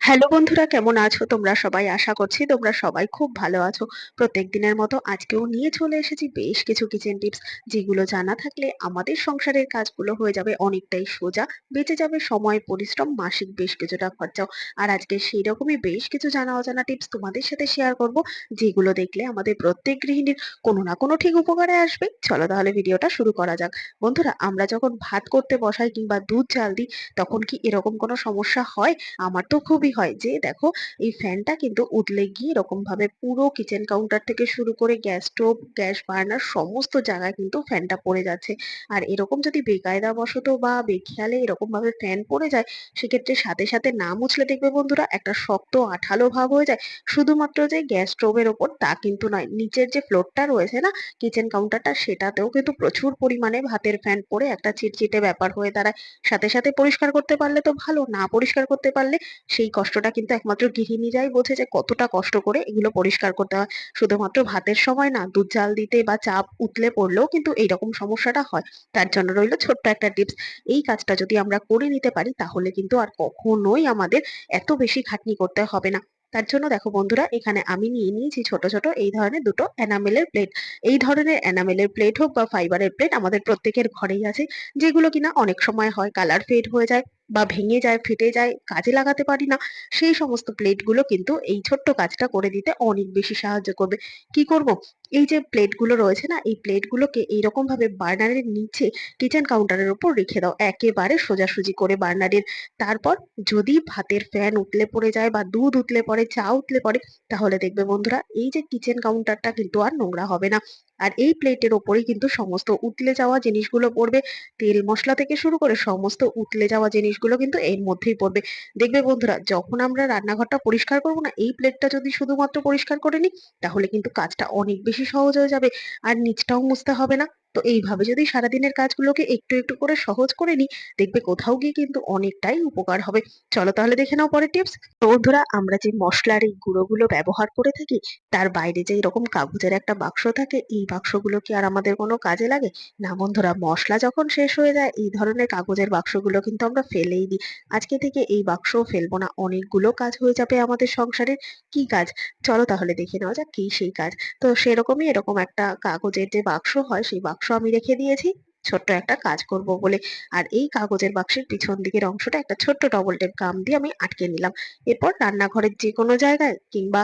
Hello বন্ধুরা, কেমন আছো তোমরা সবাই? আশা করছি তোমরা সবাই খুব ভালো আছো। প্রত্যেক দিনের মতো আজকেও নিয়ে চলে এসেছি বেশ কিছু কিচেন টিপস, যেগুলো জানা থাকলে আমাদের সংসারের কাজগুলো হয়ে যাবে অনেকটাই সোজা। বেঁচে যাবে সময়, পরিশ্রম, মাসিক বেশ কিছুটা খরচাও। আর আজকে সেই রকমই বেশ কিছু জানা অজানা টিপস তোমাদের সাথে শেয়ার করব, যেগুলো দেখলে আমাদের প্রত্যেক গৃহিণীর কোনো না কোনো ঠিক উপকারে আসবে। চলো তাহলে ভিডিওটা শুরু করা যাক। বন্ধুরা, আমরা যখন ভাত করতে বসাই কিংবা দুধ জাল দিই, তখন কি এরকম কোনো সমস্যা হয়? আমার তো খুবই হয় যে দেখো, এই ফ্যানটা কিন্তু উতলে গিয়ে এরকম ভাবে পুরো কিচেন কাউন্টার থেকে শুরু করে গ্যাস স্টোভ, গ্যাস বার্নার সমস্ত জায়গায় কিন্তু ফ্যানটা পড়ে যাচ্ছে। আর এরকম যদি বেকায়দা বশত বা বেখেয়ালে এরকম ভাবে ফ্যান পড়ে যায়, সেক্ষেত্রে সাথে সাথে না মুছলে দেখবে বন্ধুরা একটা শক্ত আঠালো ভাব হয়ে যায়। শুধুমাত্র যে গ্যাস স্টোভের ওপর তা কিন্তু নয়, নিচের যে ফ্লোরটা রয়েছে না, কিচেন কাউন্টারটা, সেটাতেও কিন্তু প্রচুর পরিমাণে ভাতের ফ্যান পড়ে একটা চিটচিটে ব্যাপার হয়ে দাঁড়ায়। সাথে সাথে পরিষ্কার করতে পারলে তো ভালো, না পরিষ্কার করতে পারলে সেই কষ্টটা কিন্তু একমাত্র গৃহিণীরাই বোঝে যে কতটা কষ্ট করে এগুলো পরিষ্কার করতে হয়। শুধুমাত্র ভাতের সময় না, দুধ জাল দিতে বা চাপ উতলে পড়লেও কিন্তু এইরকম সমস্যাটা হয়। তার জন্য রইলো ছোট্ট একটা টিপস। এই কাজটা যদি আমরা করে নিতে পারি, তাহলে কিন্তু আর কখনোই আমাদের এত বেশি খাটনি করতে হবে না। তার জন্য দেখো বন্ধুরা, এখানে আমি নিয়ে নিয়েছি ছোট ছোট এই ধরনের দুটো এনামেলের প্লেট। এই ধরনের এনামেলের প্লেট হোক বা ফাইবারের প্লেট, আমাদের প্রত্যেকের ঘরেই আছে। যেগুলো কিনা অনেক সময় হয় কালার ফেড হয়ে যায় বা ভেঙে যায়, ফেটে যায়, কাজে লাগাতে পারি না। সেই সমস্ত প্লেটগুলো কিন্তু এই ছোট্ট কাজটা করে দিতে অনেক বেশি সাহায্য করবে। কি করব? এই যে প্লেটগুলো রয়েছে না, এই প্লেটগুলোকে এইরকম ভাবে বার্নারের নিচে কিচেন কাউন্টারের উপর রেখে দাও, একেবারে সোজাসুজি করে বার্নারের। তারপর যদি ভাতের ফ্যান উতলে পড়ে যায় বা দুধ উতলে পড়ে, চা উতলে পড়ে, তাহলে দেখবে বন্ধুরা এই যে কিচেন কাউন্টারটা কিন্তু আর নোংরা হবে না। আর এই প্লেটের ওপরেই কিন্তু সমস্ত উতলে যাওয়া জিনিসগুলো পড়বে। তেল মশলা থেকে শুরু করে সমস্ত উতলে যাওয়া জিনিসগুলো কিন্তু এর মধ্যেই পড়বে। দেখবে বন্ধুরা, যখন আমরা রান্নাঘরটা পরিষ্কার করব না, এই প্লেটটা যদি শুধুমাত্র পরিষ্কার করে নিই, তাহলে কিন্তু কাজটা অনেক বেশি সহজ হয়ে যাবে। আর নিচটাও মুছতে হবে না। তো এইভাবে যদি সারাদিনের কাজগুলোকে একটু একটু করে সহজ করে নিই, দেখবে কোথাও গিয়ে কিন্তু অনেকটাই উপকার হবে। চলো তাহলে দেখে নাও পরের টিপস। তো বন্ধুরা, আমরা যে মশলার এই গুঁড়োগুলো ব্যবহার করে থাকি, তার বাইরে যে এরকম কাগজের একটা বাক্স থাকে, এই বাক্সগুলো কি আর আমাদের কোনো কাজে লাগে? না বন্ধুরা, মসলা যখন শেষ হয়ে যায়, এই ধরনের কাগজের বাক্সগুলো কিন্তু আমরা ফেলেই দিই। আজকে থেকে এই বাক্সও ফেলবো না, অনেকগুলো কাজ হয়ে যাবে আমাদের সংসারের। কি কাজ? চলো তাহলে দেখে নেওয়া যাক কি সেই কাজ। তো সেরকমই এরকম একটা কাগজের যে বাক্স হয়, সেই বাক্স আমি রেখে দিয়েছি ছোট্ট একটা কাজ করব বলে। আর এই কাগজের বাক্সের পিছন দিকের অংশটা একটা ছোট্ট ডবল টেপ গাম দিয়ে আমি আটকে নিলাম। এরপর রান্নাঘরের যে কোনো জায়গায় কিংবা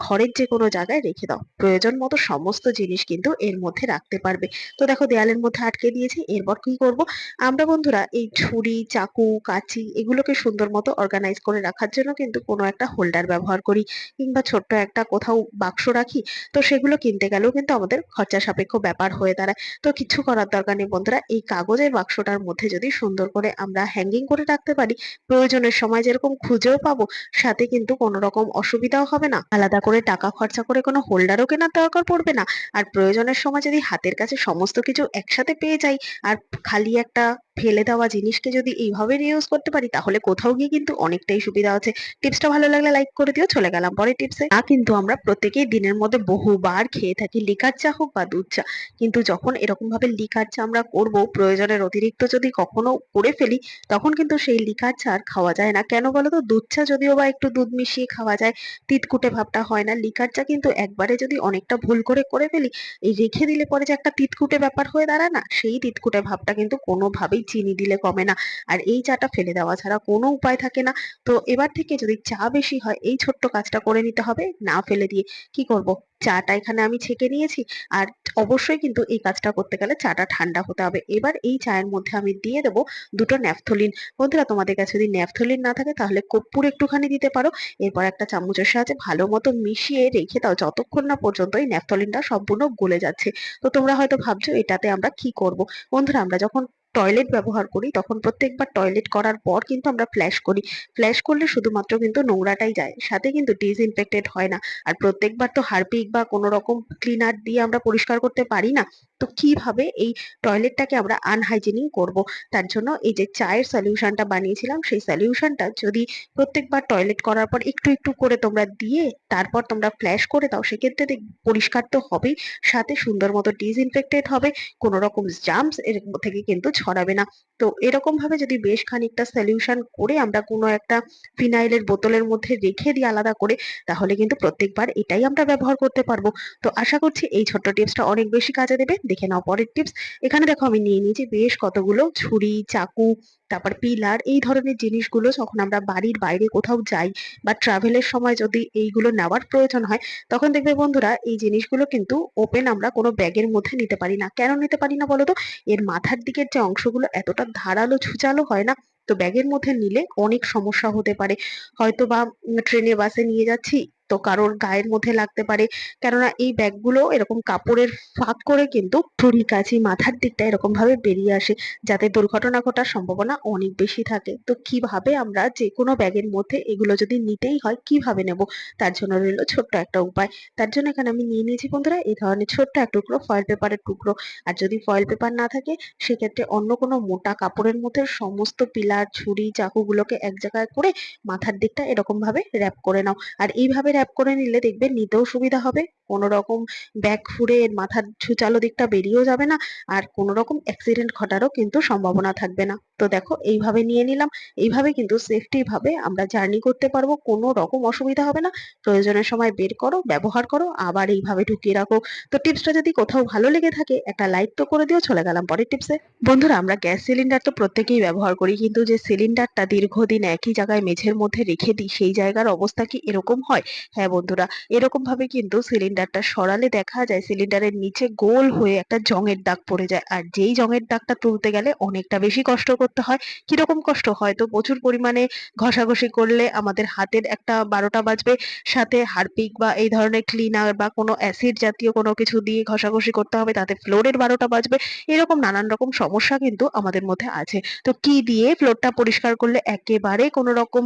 ঘরের যে কোনো জায়গায় রেখে দাও, প্রয়োজন মতো সমস্ত জিনিস কিন্তু এর মধ্যে রাখতে পারবে। তো দেখো, দেয়ালের মধ্যে আটকে দিয়েছি। এরপর কি করব? আমরা বন্ধুরা এই ছুরি, চাকু, কাঁচি এগুলোকে সুন্দর মতো অর্গানাইজ করে রাখার জন্য কিন্তু কোনো একটা হোল্ডার ব্যবহার করি, কিংবা ছোট্ট একটা কোথাও বাক্স রাখি। তো সেগুলো কিনতে গেলেও কিন্তু আমাদের খরচা সাপেক্ষ ব্যাপার হয়ে দাঁড়ায়। তো কিছু করার দরকার নেই বন্ধুরা, এই কাগজের বাক্সটার মধ্যে যদি সুন্দর করে আমরা হ্যাঙ্গিং করে রাখতে পারি, প্রয়োজনের সময় যেরকম খুঁজেও পাবো, সাথে কিন্তু কোনো রকম অসুবিধাও হবে না। আলাদা করে টাকা খরচা করে কোনো হোল্ডারও কেনার দরকার পড়বে না। আর প্রয়োজনের সময় যদি হাতের কাছে সমস্ত কিছু একসাথে পেয়ে যাই, আর খালি একটা ফেলে দেওয়া জিনিসকে যদি এইভাবে রিউজ করতে পারি, তাহলে কোথাও গিয়ে কিন্তু অনেকটাই সুবিধা আছে। টিপসটা ভালো লাগলে লাইক করে দিও। চলে গেলাম পরের টিপসে। কিন্তু আমরা প্রত্যেকেই দিনের মধ্যে বহুবার খেয়ে থাকি, লিকার চা হোক বা দুধ চা। কিন্তু যখন এরকম ভাবে লিকার চা আমরা করব, প্রয়োজনের অতিরিক্ত যদি কখনো করে ফেলি, তখন কিন্তু সেই লিকার চা আর খাওয়া যায় না। কেন বলো তো? দুধ চা যদিও বা একটু দুধ মিশিয়ে খাওয়া যায়, তিতকুটে ভাবটা হয় না। লিকার চা কিন্তু একবারে যদি অনেকটা ভুল করে করে ফেলি, এই রেখে দিলে পরে যে একটা তিতকুটে ব্যাপার হয়ে দাঁড়ায় না, সেই তিতকুটে ভাবটা কিন্তু কোনোভাবেই চিনি দিলে কমে না। আর এই চাটা ফেলে দেওয়া ছাড়া কোনো উপায় থাকে না। তো এবার থেকে যদি চা বেশি হয়, এই ছোট্ট কাজটা করে নিতে হবে না ফেলে দিয়ে। কি করব? চাটা এখানে আমি ছেঁকে নিয়েছি। আর অবশ্যই কিন্তু এই কাজটা করতে গেলে চাটা ঠান্ডা হতে হবে। এবার এই চায়ের মধ্যে আমি দিয়ে দেবো দুটো ন্যাপথলিন। বন্ধুরা, তোমাদের কাছে যদি ন্যাপথলিন না থাকে, তাহলে কর্পূর একটুখানি দিতে পারো। এরপর একটা চামচের সাহায্যে ভালো মতো মিশিয়ে রেখে দাও, যতক্ষণ না পর্যন্ত এই ন্যাপথলিনটা সম্পূর্ণ গলে যাচ্ছে। তো তোমরা হয়তো ভাবছো এটাতে আমরা কি করব। বন্ধুরা, আমরা যখন টয়লেট ব্যবহার করি, তখন প্রত্যেকবার টয়লেট করার পর কিন্তু আমরা ফ্ল্যাশ করি। ফ্ল্যাশ করলে শুধুমাত্র কিন্তু নোংরাটাই যায়, সাথে কিন্তু ডিসইনফেক্টেড হয় না। আর প্রত্যেকবার তো হারপিক বা কোনো রকম ক্লিনার দিয়ে আমরা পরিষ্কার করতে পারি না। তো কিভাবে এই টয়লেটটাকে আমরা আনহাইজেনিক করব? তার জন্য এই যে চায়ের সলিউশনটা বানিয়েছিলাম, সেই সলিউশনটা যদি প্রত্যেকবার টয়লেট করার পর একটু একটু করে তোমরা দিয়ে তারপর তোমরা ফ্ল্যাশ করে দাও, সেক্ষেত্রে পরিষ্কার তো হবেই, সাথে সুন্দর মতো ডিসইনফেক্টেড হবে। কোনো রকম জার্মস এর থেকে কিন্তু ছড়াবে না। তো এরকম ভাবে যদি বেশ খানিকটা সলিউশন করে আমরা কোনো একটা ফিনাইলের বোতলের মধ্যে রেখে দিই আলাদা করে, তাহলে কিন্তু প্রত্যেকবার এটাই আমরা ব্যবহার করতে পারবো। তো আশা করছি এই ছোট্ট টিপসটা অনেক বেশি কাজে দেবে। দেখে নাও পরের টিপস। এখানে দেখো আমি নিয়ে নিয়েছি বেশ কতগুলো ছুরি, চাকু, তারপর পিলার, এই ধরনের জিনিসগুলো যখন আমরা বাড়ির বাইরে কোথাও যাই বা ট্রাভেলের সময় যদি এইগুলো নেওয়ার প্রয়োজন হয়, তখন দেখবে বন্ধুরা এই জিনিসগুলো কিন্তু ওপেন আমরা কোনো ব্যাগের মধ্যে নিতে পারি না। কেন নিতে পারি না বলো তো? এর মাথার দিকের যে অংশগুলো এতটা ধারালো ছুচালো হয় না, তো ব্যাগের মধ্যে নিলে অনেক সমস্যা হতে পারে। হয়তো বা ট্রেনে বাসে নিয়ে যাচ্ছি, তো কারোর গায়ের মধ্যে লাগতে পারে। কেননা এই ব্যাগগুলো এরকম কাপড়ের ফাঁক করে কিন্তু ছুরি, কাঁচি মাথার দিকটা এরকম ভাবে বেরিয়ে আসে, যাতে দুর্ঘটনা ঘটার সম্ভাবনা অনেক বেশি থাকে। তো কিভাবে আমরা যে কোনো ব্যাগের মধ্যে এগুলো যদি নিতেই হয় কিভাবে নেব, তার জন্য রইলো ছোট্ট একটা উপায়। তার জন্য এখানে আমি নিয়ে নিয়েছি বন্ধুরা এই ধরনের ছোট্ট এক টুকরো ফয়েল পেপারের টুকরো। আর যদি ফয়েল পেপার না থাকে, সেক্ষেত্রে অন্য কোনো মোটা কাপড়ের মধ্যে সমস্ত পিলার, ছুরি, চাকুগুলোকে এক জায়গায় করে মাথার দিকটা এরকম ভাবে র‍্যাপ করে নাও। আর এইভাবে র‍্যাপ করে নিলে দেখবে নিতেও সুবিধা হবে, কোনো রকম ব্যাগ ফুঁড়ে এর মাথার ছুচালো দিকটা বেরিয়েও যাবে না, আর কোনো রকম অ্যাক্সিডেন্ট ঘটারও কিন্তু সম্ভাবনা থাকবে না। তো দেখো এইভাবে নিয়ে নিলাম। এইভাবে কিন্তু সেফটি ভাবে আমরা জার্নি করতে পারবো, কোনো রকম অসুবিধা হবে না। প্রয়োজনের সময় বের করো, ব্যবহার করো, আবার এইভাবে ঢুকিয়ে রাখো। তো টিপসটা যদি কোথাও ভালো লেগে থাকে একটা লাইক তো করে দিও। চলে গেলাম পরের টিপসে। বন্ধুরা আমরা গ্যাস সিলিন্ডার তো প্রত্যেকেই ব্যবহার করি, কিন্তু যে সিলিন্ডারটা দীর্ঘদিন একই জায়গায় মেঝের মধ্যে রেখে দিই সেই জায়গার অবস্থা কি এরকম হয়? হ্যাঁ বন্ধুরা, এরকম ভাবে কিন্তু সিলিন্ডারটা সরালে দেখা যায় সিলিন্ডারের নিচে গোল হয়ে একটা জংয়ের দাগ পড়ে যায়, আর যেই জংয়ের দাগটা তুলতে গেলে অনেকটা বেশি কষ্ট করতে হয়। কিরকম কষ্ট হয়? তো প্রচুর পরিমাণে ঘষাঘষি করলে আমাদের হাতের একটা 12টা বাজবে, সাথে হারপিক বা এই ধরনের ক্লিনার বা কোনো অ্যাসিড জাতীয় কোনো কিছু দিয়ে ঘষাঘষি করতে হবে, তাতে ফ্লোরের 12টা বাজবে। এরকম নানান রকম সমস্যা কিন্তু আমাদের মধ্যে আছে। তো কি দিয়ে ফ্লোরটা পরিষ্কার করলে একেবারে কোনো রকম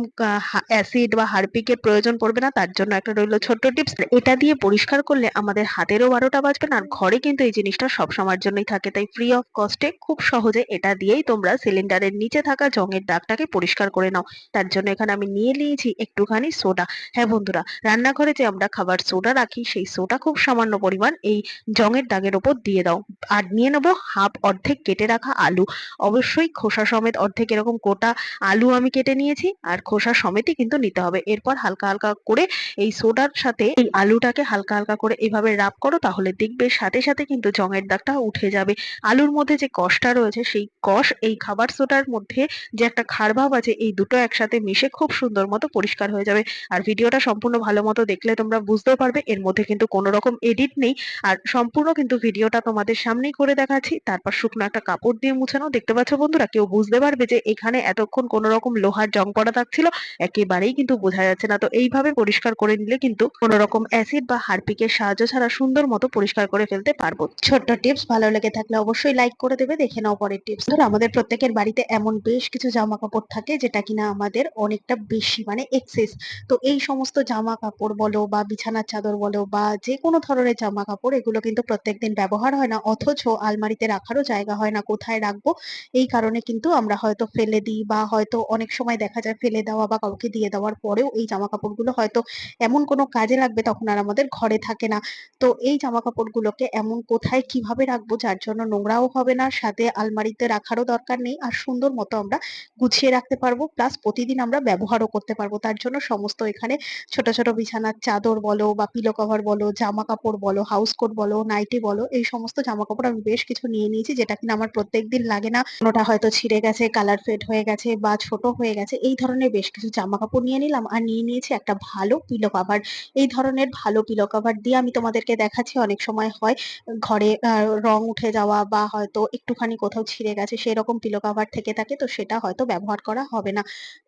অ্যাসিড বা হারপিকের প্রয়োজন পড়বে না, তার জন্য একটা রইলো ছোট্ট টিপস। এটা দিয়ে পরিষ্কার করলে আমাদের হাতেরও 12টা বাজবে না, আর ঘরে কিন্তু এই জিনিসটা সব সময়ের জন্যই থাকে। তাই ফ্রি অফ কস্টে খুব সহজে এটা দিয়েই তোমরা সিলিন্ডারের নিচে থাকা জংয়ের দাগটাকে পরিষ্কার করে নাও। তার জন্য এখানে আমি নিয়ে নিয়েছি একটুখানি সোডা। হ্যাঁ বন্ধুরা, রান্নাঘরে যে আমরা খাবার সোডা রাখি সেই সোডা খুব সামান্য পরিমাণ এই জংয়ের দাগের ওপর দিয়ে দাও। আর নিয়ে নেবো হাফ অর্ধেক কেটে রাখা আলু। অবশ্যই খোসা সমেত অর্ধেক এরকম গোটা আলু আমি কেটে নিয়েছি, আর খোসা সমেতই কিন্তু নিতে হবে। এরপর হালকা হালকা করে এই সোডার সাথে এই আলুটাকে হালকা হালকা করে এভাবে রাব করো, তাহলে দেখবে সাথে সাথে কিন্তু জংয়ের দাগটা উঠে যাবে। আলুর মধ্যে যে কষটা রয়েছে সেই কষ এই খাবার সোডার মধ্যে যে একটা ক্ষার ভাব আছে, এই দুটো একসাথে মিশে খুব সুন্দর মতো পরিষ্কার হয়ে যাবে। আর ভিডিওটা সম্পূর্ণ ভালো মতো দেখলে তোমরা বুঝতেও পারবে এর মধ্যে কিন্তু কোনো রকম এডিট নেই। আর সম্পূর্ণ কিন্তু ভিডিওটা তোমাদের সামনেই করে দেখাচ্ছি। তারপর শুকনো একটা কাপড় দিয়ে মুছে নাও। দেখতে পাচ্ছ বন্ধুরা, কেউ বুঝতে পারবে যে এখানে এতক্ষণ কোনো রকম লোহার জং পড়া থাকছিল? একেবারেই কিন্তু বোঝা যাচ্ছে না। তো এইভাবে পরিষ্কার করে নিলে কিন্তু কোনো রকম অ্যাসিড বা হারপিকের সাহায্য ছাড়া সুন্দর মতো পরিষ্কার করে ফেলতে পারবো। ছোট্ট টিপস ভালো লেগে থাকলে অবশ্যই লাইক করে দেবে। দেখে নাও পরের টিপস। ধরো আমাদের প্রত্যেকের বাড়িতে এমন বেশ কিছু জামা কাপড় থাকে যেটা কিনা আমাদের অনেকটা বেশি মানে এক্সেস। তো এই সমস্ত জামা কাপড় বলো বা বিছানার চাদর বলো বা যে কোনো ধরনের জামা কাপড়, এগুলো কিন্তু প্রত্যেকদিন ব্যবহার হয় না, অথচ আলমারিতে রাখারও জায়গা হয় না কোথায় রাখবো। এই কারণে কিন্তু আমরা হয়তো ফেলে দিই, বা হয়তো অনেক সময় দেখা যায় ফেলে দেওয়া বা কাউকে দিয়ে দেওয়ার পরেও এই জামা কাপড়গুলো হয়তো এমন কোনো কাজে লাগবে তখন আর আমাদের ঘরে থাকে না। তো এই জামা কাপড়গুলোকে এমন কোথায় কিভাবে রাখবো যার জন্য নোংরাও হবে না, সাথে আলমারিতে রাখারও দরকার নেই, আর সুন্দর মতো আমরা গুছিয়ে রাখতে পারবো, প্লাস প্রতিদিন আমরা ব্যবহারও করতে পারবো। তার জন্য সমস্ত এখানে ছোট ছোট বিছানার চাদর বলো বা পিলো কভার বলো, জামা কাপড় বলো, হাউস কোট বলো, নাইটি বলো, এই সমস্ত জামা কাপড় আমি বেশ কিছু নিয়ে নিয়েছি, যেটা কিনা আমার প্রত্যেকদিন লাগে না। কোনোটা হয়তো ছিঁড়ে গেছে, কালার ফেড হয়ে গেছে বা ছোট হয়ে গেছে, এই ধরনের বেশ কিছু জামা কাপড় নিয়ে নিলাম। আর নিয়ে নিয়েছি একটা ভালো পিলো কভার। এই ধরনের ভালো পিলো কভার দিয়ে আমি তোমাদেরকে দেখাচ্ছি, অনেক সময় হয় ঘরে রং উঠে যাওয়া বা হয়তো একটুখানি কোথাও ছিঁড়ে গেছে সেরকম পিলো কভার থেকে থাকে, তো সেটা হয়তো ব্যবহার করা হবে না,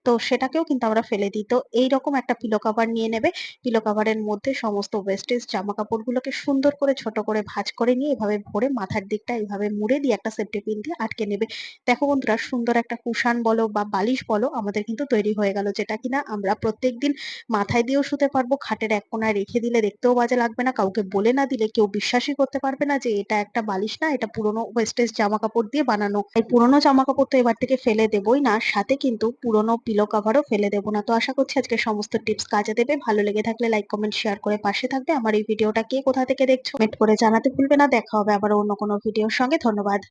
তো সেটাকেও কিন্তু আমরা ফেলে দিই। তো এইরকম একটা পিলো কভার নিয়ে নেবে। পিলো কভারের মধ্যে সমস্ত ওয়েস্টেজ জামা কাপড়গুলোকে সুন্দর করে ছোট করে ভাঁজ করে নিয়ে এভাবে ভরে মাথার দিকটা এইভাবে মুড়ে দিয়ে একটা সেফটি পিন দিয়ে আটকে নেবে। দেখো বন্ধুরা, সুন্দর একটা কুশান বলো বা বালিশ বলো আমাদের কিন্তু তৈরি হয়ে গেল, যেটা কিনা আমরা প্রত্যেকদিন মাথায় দিয়েও শুতে পারবো। খাটের এক কোনায় রেখে দিলে দেখতেও বাজে লাগবে না, কাউকে বলে না দিলে কেউ বিশ্বাসই করতে পারবে না যে এটা একটা বালিশ না, এটা পুরোনো ওয়েস্টেজ জামা কাপড় দিয়ে বানানো। এই পুরোনো জামা কাপড় তো এবার থেকে ফেলে দেবই না, সাথে কিন্তু পুরোনো পিলো কভারও ফেলে দেবো না। তো আশা করছি আজকে সমস্ত টিপস কাজে দেবে। ভালো লেগে থাকলে লাইক কমেন্ট শেয়ার করে পাশে থাকবে। আমার এই ভিডিওটা কে কোথা থেকে দেখছো কমেন্ট করে জানাতে ভুলবে না। দেখা হবে আবার অন্য কোনো ভিডিওর সঙ্গে। ধন্যবাদ।